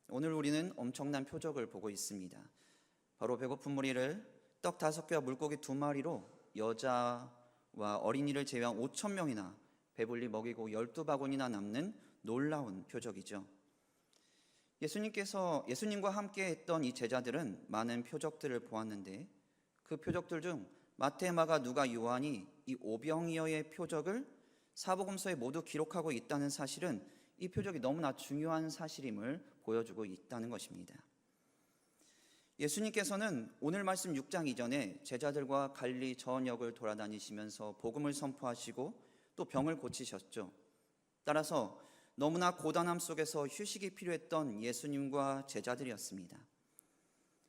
오늘 우리는 엄청난 표적을 보고 있습니다. 바로 배고픈 무리를 떡 5개와 물고기 2마리로 여자와 어린이를 제외한 5천 명이나 배불리 먹이고 12바구니나 남는 놀라운 표적이죠. 예수님과 함께 했던 이 제자들은 많은 표적들을 보았는데 그 표적들 중 마태, 마가, 누가, 요한이 이 오병이어의 표적을 사복음서에 모두 기록하고 있다는 사실은 이 표적이 너무나 중요한 사실임을 보여주고 있다는 것입니다. 예수님께서는 오늘 말씀 6장 이전에 제자들과 갈릴리 전역을 돌아다니시면서 복음을 선포하시고 또 병을 고치셨죠. 따라서 너무나 고단함 속에서 휴식이 필요했던 예수님과 제자들이었습니다.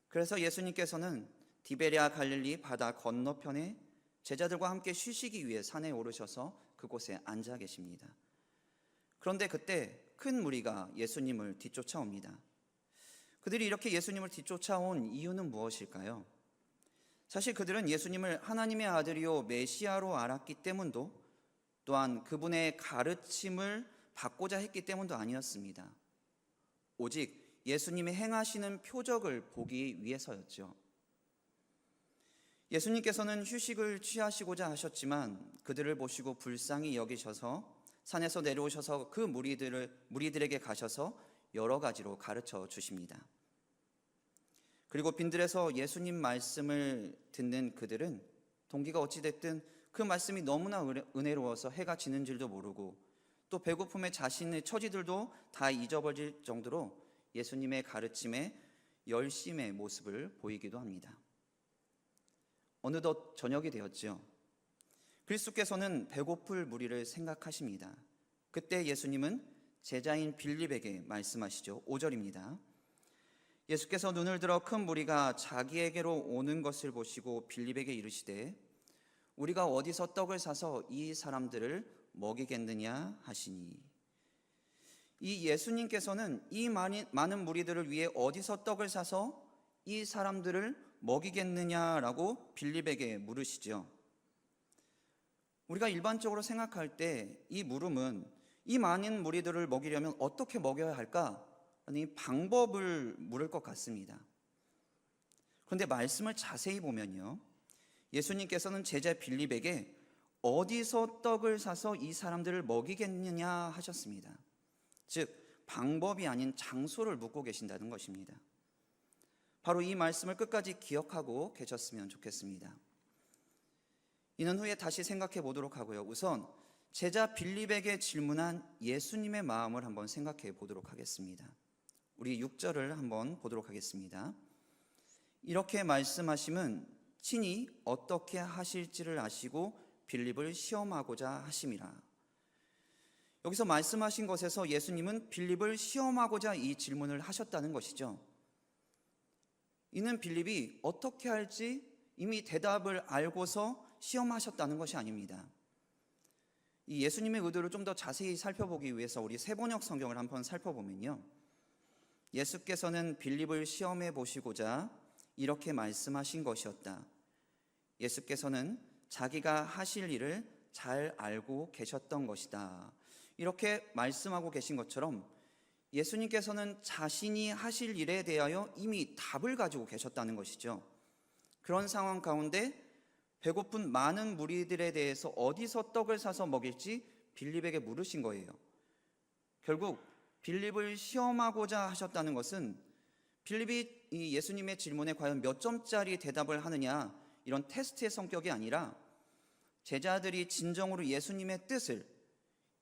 그래서 예수님께서는 디베랴 갈릴리 바다 건너편에 제자들과 함께 쉬시기 위해 산에 오르셔서 그곳에 앉아 계십니다. 그런데 그때 큰 무리가 예수님을 뒤쫓아옵니다. 그들이 이렇게 예수님을 뒤쫓아온 이유는 무엇일까요? 사실 그들은 예수님을 하나님의 아들이요 메시아로 알았기 때문도 또한 그분의 가르침을 받고자 했기 때문도 아니었습니다. 오직 예수님이 행하시는 표적을 보기 위해서였죠. 예수님께서는 휴식을 취하시고자 하셨지만 그들을 보시고 불쌍히 여기셔서 산에서 내려오셔서 그 무리들에게 가셔서 여러 가지로 가르쳐 주십니다. 그리고 빈들에서 예수님 말씀을 듣는 그들은 동기가 어찌됐든 그 말씀이 너무나 은혜로워서 해가 지는 줄도 모르고 또 배고픔에 자신의 처지들도 다 잊어버릴 정도로 예수님의 가르침에 열심의 모습을 보이기도 합니다. 어느덧 저녁이 되었죠. 그리스도께서는 배고플 무리를 생각하십니다. 그때 예수님은 제자인 빌립에게 말씀하시죠. 5절입니다. 예수께서 눈을 들어 큰 무리가 자기에게로 오는 것을 보시고 빌립에게 이르시되 우리가 어디서 떡을 사서 이 사람들을 먹이겠느냐 하시니. 이 예수님께서는 이 많은 무리들을 위해 어디서 떡을 사서 이 사람들을 먹이겠느냐라고 빌립에게 물으시죠. 우리가 일반적으로 생각할 때 이 물음은 이 많은 무리들을 먹이려면 어떻게 먹여야 할까? 하는 방법을 물을 것 같습니다. 그런데 말씀을 자세히 보면요, 예수님께서는 제자 빌립에게 어디서 떡을 사서 이 사람들을 먹이겠느냐 하셨습니다. 즉 방법이 아닌 장소를 묻고 계신다는 것입니다. 바로 이 말씀을 끝까지 기억하고 계셨으면 좋겠습니다. 이는 후에 다시 생각해 보도록 하고요. 우선 제자 빌립에게 질문한 예수님의 마음을 한번 생각해 보도록 하겠습니다. 우리 6절을 한번 보도록 하겠습니다. 이렇게 말씀하심은 친히 어떻게 하실지를 아시고 빌립을 시험하고자 하심이라. 여기서 말씀하신 것에서 예수님은 빌립을 시험하고자 이 질문을 하셨다는 것이죠. 이는 빌립이 어떻게 할지 이미 대답을 알고서 시험하셨다는 것이 아닙니다. 이 예수님의 의도를 좀 더 자세히 살펴보기 위해서 우리 세번역 성경을 한번 살펴보면요, 예수께서는 빌립을 시험해 보시고자 이렇게 말씀하신 것이었다. 예수께서는 자기가 하실 일을 잘 알고 계셨던 것이다. 이렇게 말씀하고 계신 것처럼 예수님께서는 자신이 하실 일에 대하여 이미 답을 가지고 계셨다는 것이죠. 그런 상황 가운데 배고픈 많은 무리들에 대해서 어디서 떡을 사서 먹일지 빌립에게 물으신 거예요. 결국 빌립을 시험하고자 하셨다는 것은 빌립이 이 예수님의 질문에 과연 몇 점짜리 대답을 하느냐, 이런 테스트의 성격이 아니라 제자들이 진정으로 예수님의 뜻을,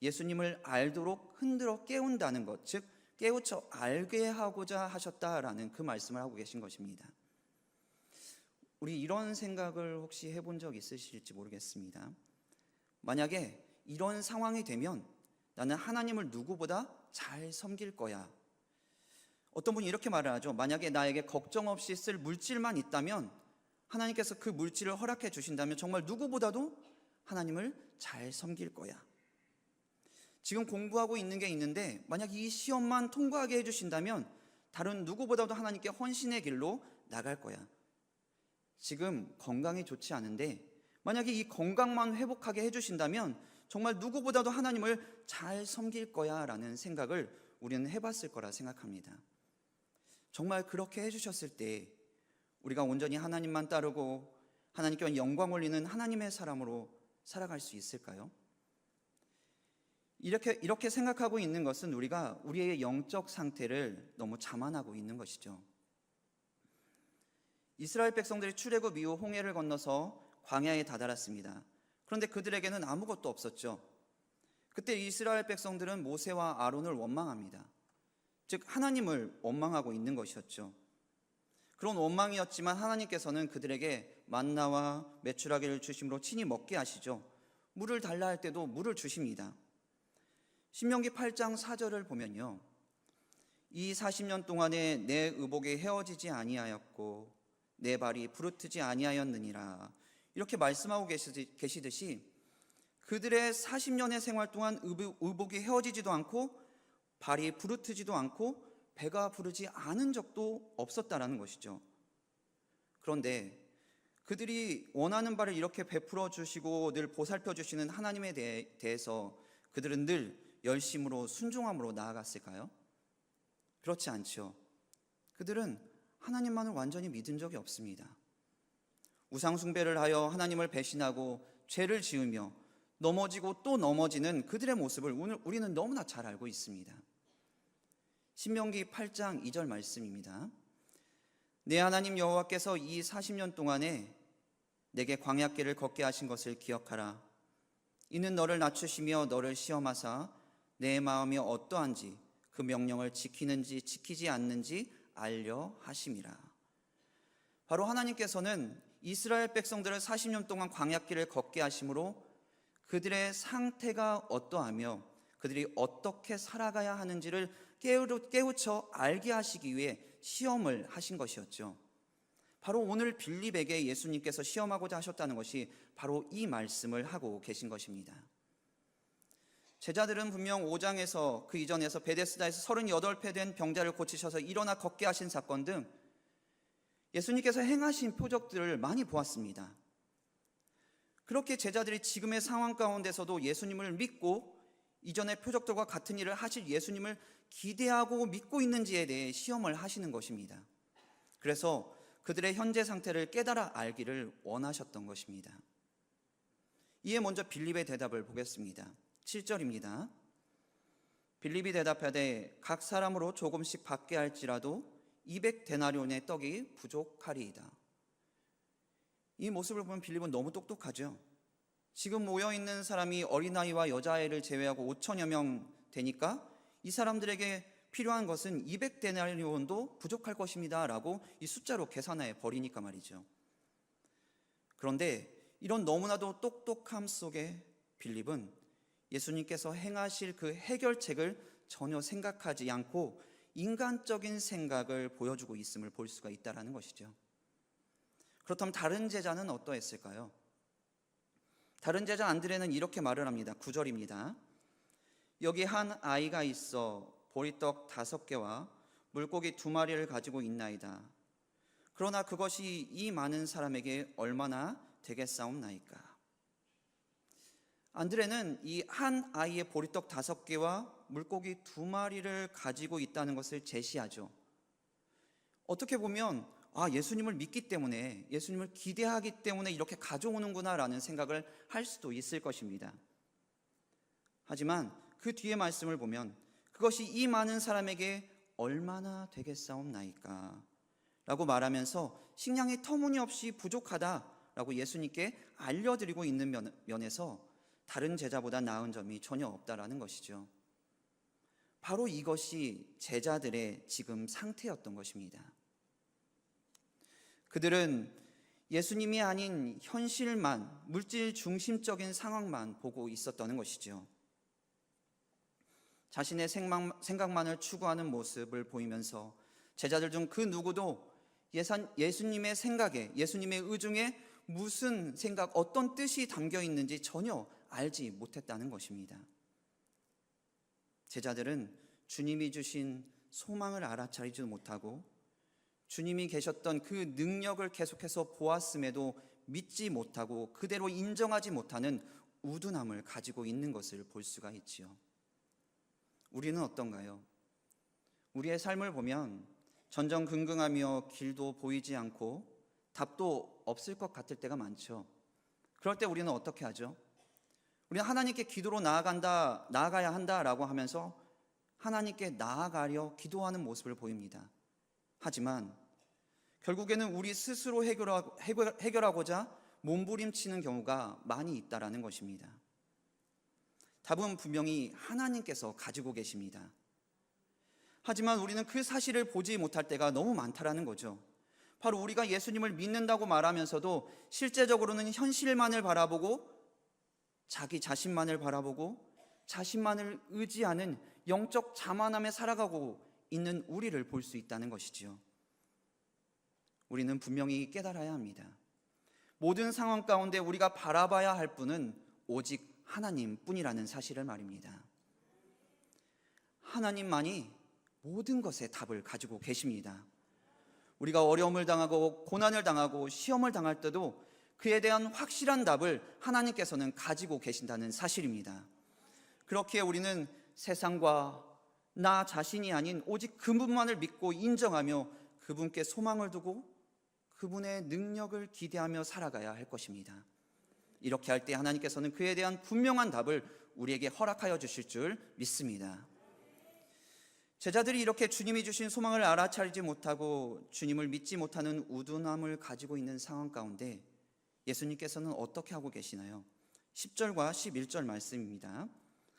예수님을 알도록 흔들어 깨운다는 것, 즉 깨우쳐 알게 하고자 하셨다라는 그 말씀을 하고 계신 것입니다. 우리 이런 생각을 혹시 해본 적 있으실지 모르겠습니다. 만약에 이런 상황이 되면 나는 하나님을 누구보다 잘 섬길 거야. 어떤 분이 이렇게 말을 하죠. 만약에 나에게 걱정 없이 쓸 물질만 있다면 하나님께서 그 물질을 허락해 주신다면 정말 누구보다도 하나님을 잘 섬길 거야. 지금 공부하고 있는 게 있는데 만약 이 시험만 통과하게 해주신다면 다른 누구보다도 하나님께 헌신의 길로 나갈 거야. 지금 건강이 좋지 않은데 만약에 이 건강만 회복하게 해주신다면 정말 누구보다도 하나님을 잘 섬길 거야 라는 생각을 우리는 해봤을 거라 생각합니다. 정말 그렇게 해주셨을 때 우리가 온전히 하나님만 따르고 하나님께 영광 올리는 하나님의 사람으로 살아갈 수 있을까요? 이렇게 생각하고 있는 것은 우리가 우리의 영적 상태를 너무 자만하고 있는 것이죠. 이스라엘 백성들이 출애굽 이후 홍해를 건너서 광야에 다다랐습니다. 그런데 그들에게는 아무것도 없었죠. 그때 이스라엘 백성들은 모세와 아론을 원망합니다. 즉 하나님을 원망하고 있는 것이었죠. 그런 원망이었지만 하나님께서는 그들에게 만나와 메추라기를 주심으로 친히 먹게 하시죠. 물을 달라 할 때도 물을 주십니다. 신명기 8장 4절을 보면요, 이 40년 동안에 내 의복이 헤어지지 아니하였고 내 발이 부르트지 아니하였느니라, 이렇게 말씀하고 계시듯이 그들의 40년의 생활 동안 의복이 헤어지지도 않고 발이 부르트지도 않고 배가 부르지 않은 적도 없었다라는 것이죠. 그런데 그들이 원하는 바를 이렇게 베풀어 주시고 늘 보살펴 주시는 하나님에 대해서 그들은 늘 열심으로 순종함으로 나아갔을까요? 그렇지 않죠. 그들은 하나님만을 완전히 믿은 적이 없습니다. 우상 숭배를 하여 하나님을 배신하고 죄를 지으며 넘어지고 또 넘어지는 그들의 모습을 우리는 너무나 잘 알고 있습니다. 신명기 8장 2절 말씀입니다. 내 하나님 여호와께서 이 40년 동안에 내게 광야길을 걷게 하신 것을 기억하라. 이는 너를 낮추시며 너를 시험하사 내 마음이 어떠한지 그 명령을 지키는지 지키지 않는지 알려 하심이라. 바로 하나님께서는 이스라엘 백성들을 40년 동안 광야길을 걷게 하심으로 그들의 상태가 어떠하며 그들이 어떻게 살아가야 하는지를 깨우쳐 알게 하시기 위해 시험을 하신 것이었죠. 바로 오늘 빌립에게 예수님께서 시험하고자 하셨다는 것이 바로 이 말씀을 하고 계신 것입니다. 제자들은 분명 5장에서 그 이전에서 베데스다에서 38배 된 병자를 고치셔서 일어나 걷게 하신 사건 등 예수님께서 행하신 표적들을 많이 보았습니다. 그렇게 제자들이 지금의 상황 가운데서도 예수님을 믿고 이전의 표적들과 같은 일을 하실 예수님을 기대하고 믿고 있는지에 대해 시험을 하시는 것입니다. 그래서 그들의 현재 상태를 깨달아 알기를 원하셨던 것입니다. 이에 먼저 빌립의 대답을 보겠습니다. 7절입니다. 빌립이 대답하되 각 사람으로 조금씩 받게 할지라도 200데나리온의 떡이 부족하리이다. 이 모습을 보면 빌립은 너무 똑똑하죠. 지금 모여있는 사람이 어린아이와 여자아이를 제외하고 5천여 명 되니까 이 사람들에게 필요한 것은 200데나리온도 부족할 것입니다 라고 이 숫자로 계산해 버리니까 말이죠. 그런데 이런 너무나도 똑똑함 속에 빌립은 예수님께서 행하실 그 해결책을 전혀 생각하지 않고 인간적인 생각을 보여주고 있음을 볼 수가 있다는 것이죠. 그렇다면 다른 제자는 어떠했을까요? 다른 제자 안드레는 이렇게 말을 합니다. 9절입니다. 여기 한 아이가 있어 보리떡 5개와 물고기 2마리를 가지고 있나이다. 그러나 그것이 이 많은 사람에게 얼마나 되겠사옵나이까. 안드레는 이 한 아이의 보리떡 5개와 물고기 2마리를 가지고 있다는 것을 제시하죠. 어떻게 보면 예수님을 믿기 때문에, 예수님을 기대하기 때문에 이렇게 가져오는구나라는 생각을 할 수도 있을 것입니다. 하지만 그 뒤에 말씀을 보면 그것이 이 많은 사람에게 얼마나 되겠사옵나이까 라고 말하면서 식량이 터무니없이 부족하다라고 예수님께 알려드리고 있는 면에서 다른 제자보다 나은 점이 전혀 없다라는 것이죠. 바로 이것이 제자들의 지금 상태였던 것입니다. 그들은 예수님이 아닌 현실만, 물질 중심적인 상황만 보고 있었다는 것이죠. 자신의 생각만을 추구하는 모습을 보이면서 제자들 중 그 누구도 예수님의 생각에, 예수님의 의중에 무슨 생각, 어떤 뜻이 담겨 있는지 전혀 알지 못했다는 것입니다. 제자들은 주님이 주신 소망을 알아차리지도 못하고 주님이 계셨던 그 능력을 계속해서 보았음에도 믿지 못하고 그대로 인정하지 못하는 우둔함을 가지고 있는 것을 볼 수가 있지요. 우리는 어떤가요? 우리의 삶을 보면 전전긍긍하며 길도 보이지 않고 답도 없을 것 같을 때가 많죠. 그럴 때 우리는 어떻게 하죠? 우리는 하나님께 기도로 나아가야 한다라고 하면서 하나님께 나아가려 기도하는 모습을 보입니다. 하지만 결국에는 우리 스스로 해결하고자 몸부림치는 경우가 많이 있다라는 것입니다. 답은 분명히 하나님께서 가지고 계십니다. 하지만 우리는 그 사실을 보지 못할 때가 너무 많다라는 거죠. 바로 우리가 예수님을 믿는다고 말하면서도 실제적으로는 현실만을 바라보고 자기 자신만을 바라보고 자신만을 의지하는 영적 자만함에 살아가고 있는 우리를 볼 수 있다는 것이지요. 우리는 분명히 깨달아야 합니다. 모든 상황 가운데 우리가 바라봐야 할 분은 오직 하나님뿐이라는 사실을 말입니다. 하나님만이 모든 것의 답을 가지고 계십니다. 우리가 어려움을 당하고 고난을 당하고 시험을 당할 때도 그에 대한 확실한 답을 하나님께서는 가지고 계신다는 사실입니다. 그렇기에 우리는 세상과 나 자신이 아닌 오직 그분만을 믿고 인정하며 그분께 소망을 두고 그분의 능력을 기대하며 살아가야 할 것입니다. 이렇게 할 때 하나님께서는 그에 대한 분명한 답을 우리에게 허락하여 주실 줄 믿습니다. 제자들이 이렇게 주님이 주신 소망을 알아차리지 못하고 주님을 믿지 못하는 우둔함을 가지고 있는 상황 가운데 예수님께서는 어떻게 하고 계시나요? 10절과 11절 말씀입니다.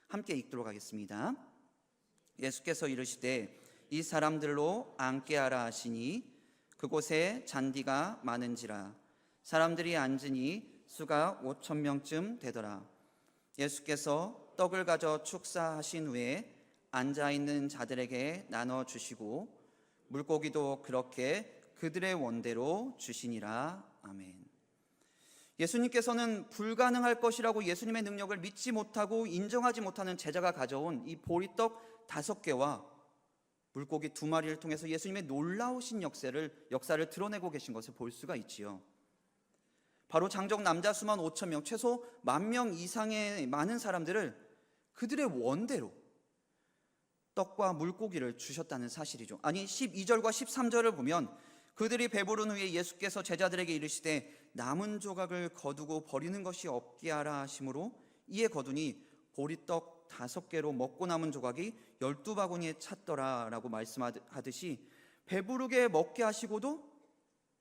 함께 읽도록 하겠습니다. 예수께서 이르시되 이 사람들로 앉게 하라 하시니 그곳에 잔디가 많은지라 사람들이 앉으니 수가 5,000명쯤 되더라. 예수께서 떡을 가져 축사하신 후에 앉아있는 자들에게 나눠주시고 물고기도 그렇게 그들의 원대로 주시니라. 아멘. 예수님께서는 불가능할 것이라고 예수님의 능력을 믿지 못하고 인정하지 못하는 제자가 가져온 이 보리떡 5개와 물고기 2마리를 통해서 예수님의 놀라우신 역사를 드러내고 계신 것을 볼 수가 있지요. 바로 장적 남자 수만 5,000명, 최소 10,000명 이상의 많은 사람들을 그들의 원대로 떡과 물고기를 주셨다는 사실이죠. 아니 12절과 13절을 보면 그들이 배부른 후에 예수께서 제자들에게 이르시되 남은 조각을 거두고 버리는 것이 없게 하라 하심으로 이에 거두니 보리떡 5개로 먹고 남은 조각이 12바구니에 찼더라 라고 말씀하듯이 배부르게 먹게 하시고도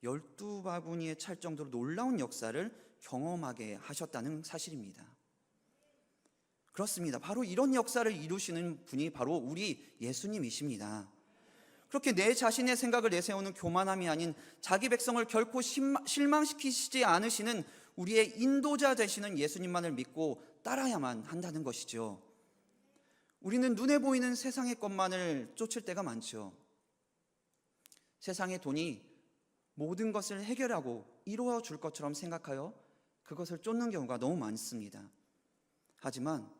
12바구니에 찰 정도로 놀라운 역사를 경험하게 하셨다는 사실입니다. 그렇습니다. 바로 이런 역사를 이루시는 분이 바로 우리 예수님이십니다. 그렇게 내 자신의 생각을 내세우는 교만함이 아닌 자기 백성을 결코 실망시키시지 않으시는 우리의 인도자 되시는 예수님만을 믿고 따라야만 한다는 것이죠. 우리는 눈에 보이는 세상의 것만을 쫓을 때가 많죠. 세상의 돈이 모든 것을 해결하고 이루어 줄 것처럼 생각하여 그것을 쫓는 경우가 너무 많습니다. 하지만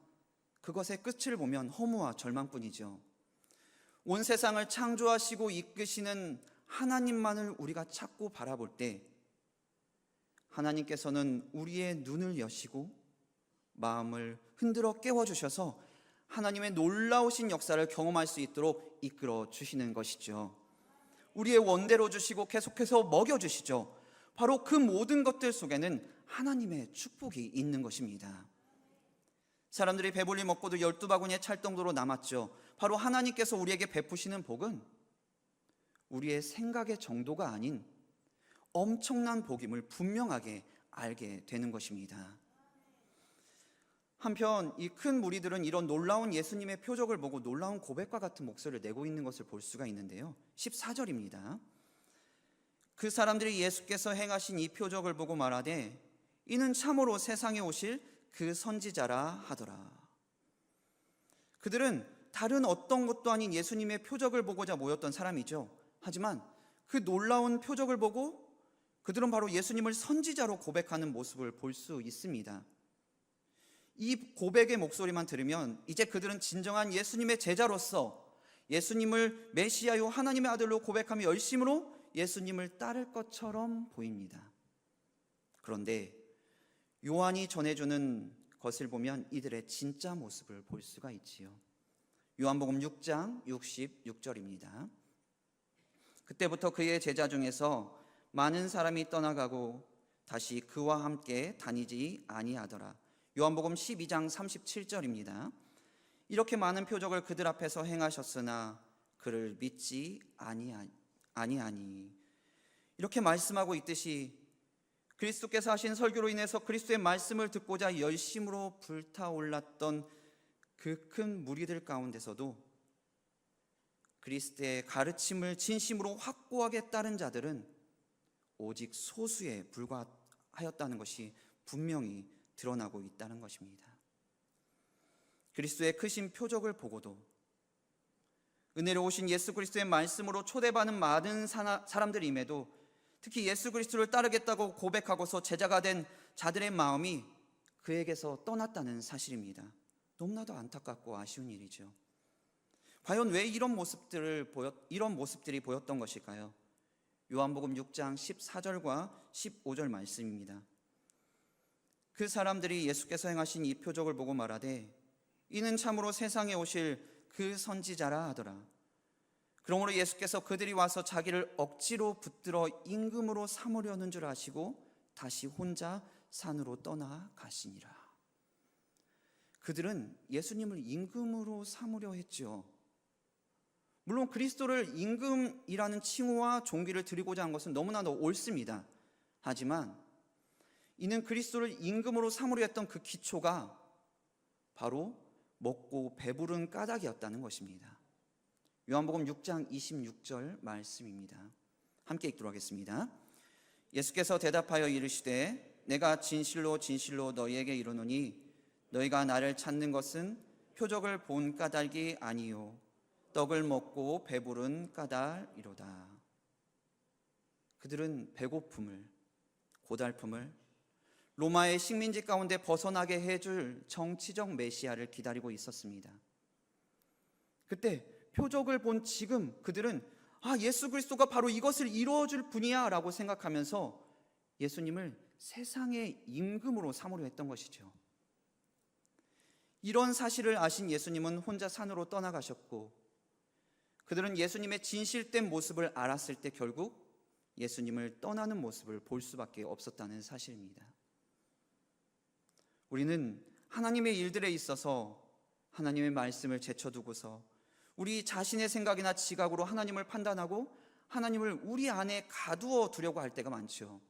그것의 끝을 보면 허무와 절망뿐이죠. 온 세상을 창조하시고 이끄시는 하나님만을 우리가 찾고 바라볼 때 하나님께서는 우리의 눈을 여시고 마음을 흔들어 깨워주셔서 하나님의 놀라우신 역사를 경험할 수 있도록 이끌어 주시는 것이죠. 우리의 원대로 주시고 계속해서 먹여주시죠. 바로 그 모든 것들 속에는 하나님의 축복이 있는 것입니다. 사람들이 배불리 먹고도 12바구니에 찰 정도로 남았죠. 바로 하나님께서 우리에게 베푸시는 복은 우리의 생각의 정도가 아닌 엄청난 복임을 분명하게 알게 되는 것입니다. 한편 이 큰 무리들은 이런 놀라운 예수님의 표적을 보고 놀라운 고백과 같은 목소리를 내고 있는 것을 볼 수가 있는데요. 14절입니다. 그 사람들이 예수께서 행하신 이 표적을 보고 말하되 이는 참으로 세상에 오실 그 선지자라 하더라. 그들은 다른 어떤 것도 아닌 예수님의 표적을 보고자 모였던 사람이죠. 하지만 그 놀라운 표적을 보고 그들은 바로 예수님을 선지자로 고백하는 모습을 볼 수 있습니다. 이 고백의 목소리만 들으면 이제 그들은 진정한 예수님의 제자로서 예수님을 메시아요 하나님의 아들로 고백하며 열심으로 예수님을 따를 것처럼 보입니다. 그런데 요한이 전해주는 것을 보면 이들의 진짜 모습을 볼 수가 있지요. 요한복음 6장 66절입니다. 그때부터 그의 제자 중에서 많은 사람이 떠나가고 다시 그와 함께 다니지 아니하더라. 요한복음 12장 37절입니다. 이렇게 많은 표적을 그들 앞에서 행하셨으나 그를 믿지 아니하니. 이렇게 말씀하고 있듯이 그리스도께서 하신 설교로 인해서 그리스도의 말씀을 듣고자 열심으로 불타올랐던 그 큰 무리들 가운데서도 그리스도의 가르침을 진심으로 확고하게 따른 자들은 오직 소수에 불과하였다는 것이 분명히 드러나고 있다는 것입니다. 그리스도의 크신 표적을 보고도 은혜로우신 예수 그리스도의 말씀으로 초대받은 많은 사람들임에도 특히 예수 그리스도를 따르겠다고 고백하고서 제자가 된 자들의 마음이 그에게서 떠났다는 사실입니다. 너무나도 안타깝고 아쉬운 일이죠. 과연 왜 이런 모습들이 보였던 것일까요? 요한복음 6장 14절과 15절 말씀입니다. 그 사람들이 예수께서 행하신 이 표적을 보고 말하되 이는 참으로 세상에 오실 그 선지자라 하더라. 그러므로 예수께서 그들이 와서 자기를 억지로 붙들어 임금으로 삼으려는 줄 아시고 다시 혼자 산으로 떠나 가시니라. 그들은 예수님을 임금으로 삼으려 했죠. 물론 그리스도를 임금이라는 칭호와 존귀를 드리고자 한 것은 너무나도 옳습니다. 하지만 이는 그리스도를 임금으로 삼으려 했던 그 기초가 바로 먹고 배부른 까닭이었다는 것입니다. 요한복음 6장 26절 말씀입니다. 함께 읽도록 하겠습니다. 예수께서 대답하여 이르시되 내가 진실로 진실로 너희에게 이르노니 너희가 나를 찾는 것은 표적을 본 까닭이 아니요 떡을 먹고 배부른 까닭이로다. 그들은 배고픔을, 고달픔을, 로마의 식민지 가운데 벗어나게 해줄 정치적 메시아를 기다리고 있었습니다. 그때 표적을 본 지금 그들은 예수 그리스도가 바로 이것을 이루어줄 분이야 라고 생각하면서 예수님을 세상의 임금으로 삼으려 했던 것이죠. 이런 사실을 아신 예수님은 혼자 산으로 떠나가셨고 그들은 예수님의 진실된 모습을 알았을 때 결국 예수님을 떠나는 모습을 볼 수밖에 없었다는 사실입니다. 우리는 하나님의 일들에 있어서 하나님의 말씀을 제쳐두고서 우리 자신의 생각이나 지각으로 하나님을 판단하고 하나님을 우리 안에 가두어 두려고 할 때가 많죠.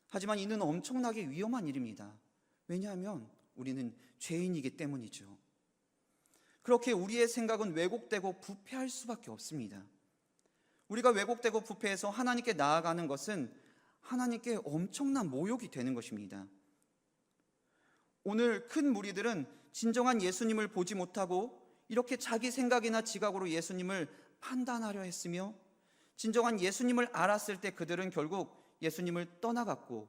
하지만 이는 엄청나게 위험한 일입니다. 왜냐하면 우리는 죄인이기 때문이죠. 그렇게 우리의 생각은 왜곡되고 부패할 수밖에 없습니다. 우리가 왜곡되고 부패해서 하나님께 나아가는 것은 하나님께 엄청난 모욕이 되는 것입니다. 오늘 큰 무리들은 진정한 예수님을 보지 못하고 이렇게 자기 생각이나 지각으로 예수님을 판단하려 했으며 진정한 예수님을 알았을 때 그들은 결국 예수님을 떠나갔고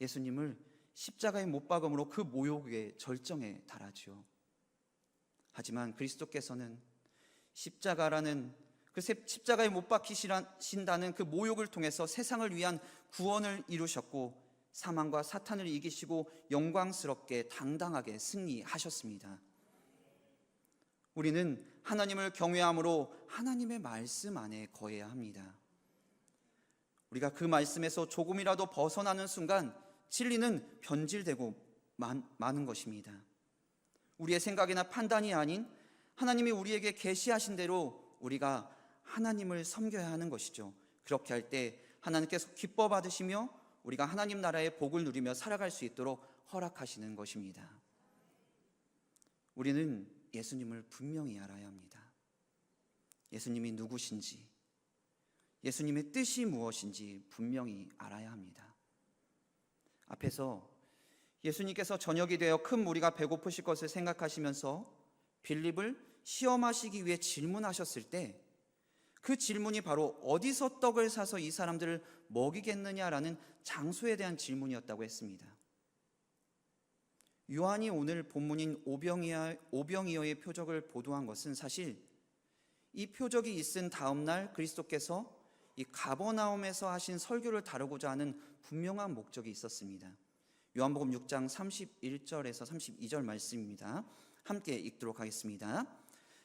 예수님을 십자가에 못 박음으로 그 모욕의 절정에 달하죠. 하지만 그리스도께서는 십자가라는 그 십자가에 못 박히신다는 그 모욕을 통해서 세상을 위한 구원을 이루셨고 사망과 사탄을 이기시고 영광스럽게 당당하게 승리하셨습니다. 우리는 하나님을 경외함으로 하나님의 말씀 안에 거해야 합니다. 우리가 그 말씀에서 조금이라도 벗어나는 순간 진리는 변질되고 마는 것입니다. 우리의 생각이나 판단이 아닌 하나님이 우리에게 계시하신 대로 우리가 하나님을 섬겨야 하는 것이죠. 그렇게 할 때 하나님께서 기뻐 받으시며 우리가 하나님 나라의 복을 누리며 살아갈 수 있도록 허락하시는 것입니다. 우리는 예수님을 분명히 알아야 합니다. 예수님이 누구신지, 예수님의 뜻이 무엇인지 분명히 알아야 합니다. 앞에서 예수님께서 저녁이 되어 큰 무리가 배고프실 것을 생각하시면서 빌립을 시험하시기 위해 질문하셨을 때 그 질문이 바로 어디서 떡을 사서 이 사람들을 먹이겠느냐라는 장소에 대한 질문이었다고 했습니다. 요한이 오늘 본문인 오병이어의 표적을 보도한 것은 사실 이 표적이 있은 다음 날 그리스도께서 이 가버나움에서 하신 설교를 다루고자 하는 분명한 목적이 있었습니다. 요한복음 6장 31절에서 32절 말씀입니다. 함께 읽도록 하겠습니다.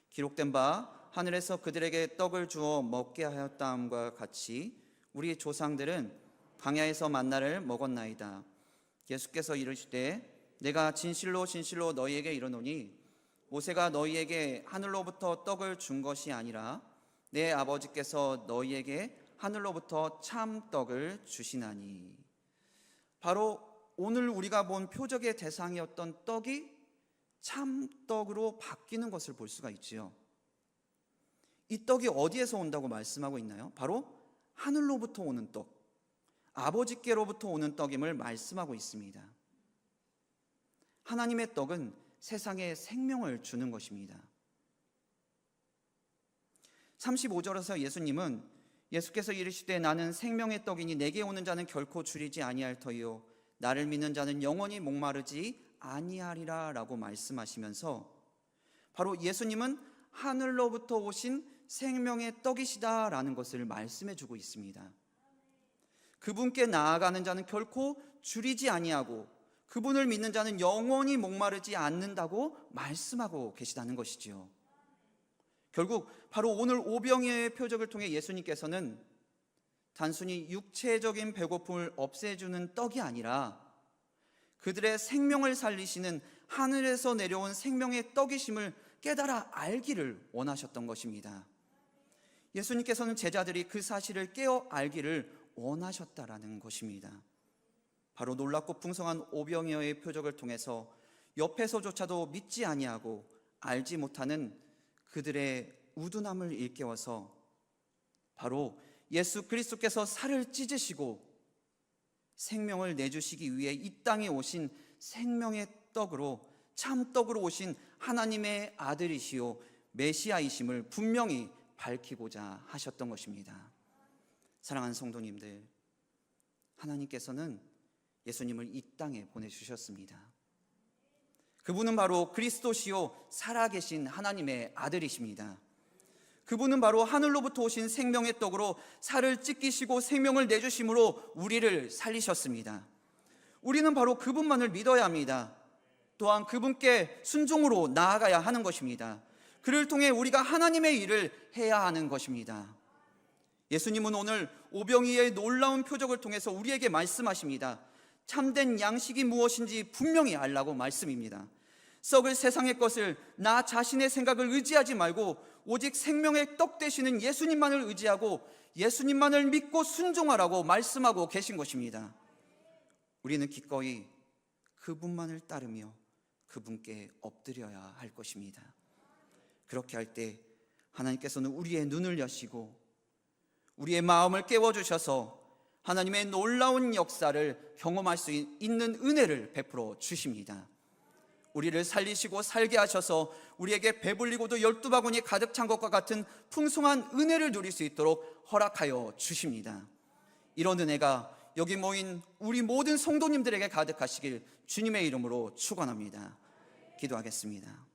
기록된 바 하늘에서 그들에게 떡을 주어 먹게 하였다함과 같이 우리 조상들은 광야에서 만나를 먹었나이다. 예수께서 이르시되 내가 진실로 진실로 너희에게 이르노니 모세가 너희에게 하늘로부터 떡을 준 것이 아니라 내 아버지께서 너희에게 하늘로부터 참 떡을 주시나니. 바로 오늘 우리가 본 표적의 대상이었던 떡이 참떡으로 바뀌는 것을 볼 수가 있지요. 이 떡이 어디에서 온다고 말씀하고 있나요? 바로 하늘로부터 오는 떡, 아버지께로부터 오는 떡임을 말씀하고 있습니다. 하나님의 떡은 세상에 생명을 주는 것입니다. 35절에서 예수께서 이르시되 나는 생명의 떡이니 내게 오는 자는 결코 줄이지 아니할 터이요 나를 믿는 자는 영원히 목마르지 아니하리라 라고 말씀하시면서 바로 예수님은 하늘로부터 오신 생명의 떡이시다라는 것을 말씀해 주고 있습니다. 그분께 나아가는 자는 결코 줄이지 아니하고 그분을 믿는 자는 영원히 목마르지 않는다고 말씀하고 계시다는 것이지요. 결국 바로 오늘 오병이어의 표적을 통해 예수님께서는 단순히 육체적인 배고픔을 없애주는 떡이 아니라 그들의 생명을 살리시는 하늘에서 내려온 생명의 떡이심을 깨달아 알기를 원하셨던 것입니다. 예수님께서는 제자들이 그 사실을 깨어 알기를 원하셨다라는 것입니다. 바로 놀랍고 풍성한 오병이어의 표적을 통해서 옆에서조차도 믿지 아니하고 알지 못하는 그들의 우둔함을 일깨워서 바로 예수 그리스도께서 살을 찢으시고 생명을 내주시기 위해 이 땅에 오신 생명의 떡으로 참떡으로 오신 하나님의 아들이시요 메시아이심을 분명히 밝히고자 하셨던 것입니다. 사랑하는 성도님들, 하나님께서는 예수님을 이 땅에 보내주셨습니다. 그분은 바로 그리스도시요 살아계신 하나님의 아들이십니다. 그분은 바로 하늘로부터 오신 생명의 떡으로 살을 찢기시고 생명을 내주심으로 우리를 살리셨습니다. 우리는 바로 그분만을 믿어야 합니다. 또한 그분께 순종으로 나아가야 하는 것입니다. 그를 통해 우리가 하나님의 일을 해야 하는 것입니다. 예수님은 오늘 오병이어의 놀라운 표적을 통해서 우리에게 말씀하십니다. 참된 양식이 무엇인지 분명히 알라고 말씀입니다. 썩을 세상의 것을 나 자신의 생각을 의지하지 말고 오직 생명의 떡 되시는 예수님만을 의지하고 예수님만을 믿고 순종하라고 말씀하고 계신 것입니다. 우리는 기꺼이 그분만을 따르며 그분께 엎드려야 할 것입니다. 그렇게 할 때 하나님께서는 우리의 눈을 여시고 우리의 마음을 깨워주셔서 하나님의 놀라운 역사를 경험할 수 있는 은혜를 베풀어 주십니다. 우리를 살리시고 살게 하셔서 우리에게 배불리고도 12바구니 가득 찬 것과 같은 풍성한 은혜를 누릴 수 있도록 허락하여 주십니다. 이런 은혜가 여기 모인 우리 모든 성도님들에게 가득하시길 주님의 이름으로 축원합니다. 기도하겠습니다.